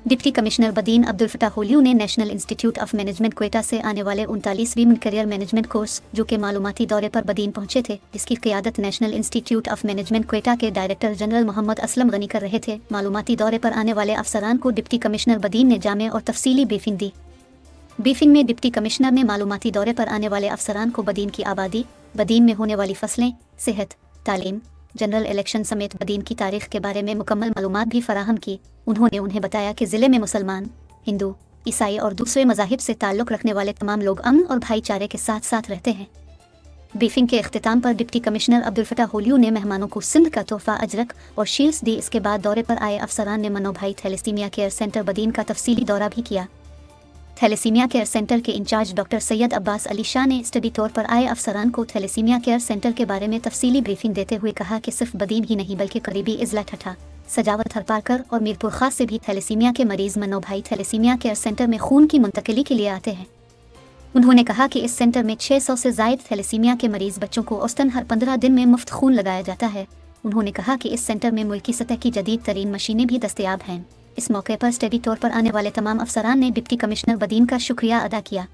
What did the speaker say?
Deputy commissioner Badin Abdul फटाह होलियो ने national institute of management Quetta से आने वाले 39वीं करियर मैनेजमेंट कोर्स जो कि मालूमाती दौरे पर बदीन पहुंचे थे, जिसकी क़ियादत national institute of management Quetta के डायरेक्टर जनरल मोहम्मद असलम गनी कर रहे थे। मालूमाती दौरे पर आने वाले अफसरान को डिप्टी कमिश्नर बदीन ने जामे और तफसीली ब्रीफिंग दी। ब्रीफिंग में डिप्टी कमिश्नर ने मालूमाती दौरे पर आने वाले अफसरान को बदीन की आबादी, बदीन में होने वाली फसलें, सेहत, तालीम, जनरल इलेक्शन समेत बदीन की तारीख के बारे में मुकम्मल मालूमात भी फराहम की। उन्होंने उन्हें बताया कि ज़िले में मुसलमान, हिंदू, ईसाई और दूसरे मज़ाहिब से ताल्लुक़ रखने वाले तमाम लोग अमन और भाईचारे के साथ साथ रहते हैं। ब्रीफिंग के अख्तिताम पर डिप्टी कमिश्नर अब्दुल फटाह होलियो ने मेहमानों को सिंध का तोहफ़ा अजरक और शील्ड्स दी। इसके बाद दौरे पर आए अफसरान ने मनो भाई थैलेसीमिया केयर सेंटर बदीन का तफसीली दौरा भी किया। थैलेसीमिया केयर सेंटर के इंचार्ज डॉक्टर सैयद अब्बास अली शाह ने स्टडी तौर पर आए अफसरान को थैलेसीमिया केयर सेंटर के बारे में तफसीली ब्रीफिंग देते हुए कहा कि सिर्फ बदीन ही नहीं बल्कि करीबी इजला ठठा, सजावत हरपारकर और मीरपुर खास से भी थैलेसीमिया के मरीज मनो भाई थैलेसीमिया केयर सेंटर में खून की मुंतकिली के लिए आते हैं। उन्होंने कहा कि इस सेंटर में 600 से ज़ायद थैलेसीमिया के मरीज बच्चों को औसतन हर 15 दिन में मुफ्त खून लगाया जाता है। उन्होंने कहा कि इस सेंटर में मुल्की सतह की जदीद तरीन मशीनें भी दस्तयाब हैं। इस मौके पर स्टडी तौर पर आने वाले तमाम अफसरान ने डिप्टी कमिश्नर बदीन का शुक्रिया अदा किया।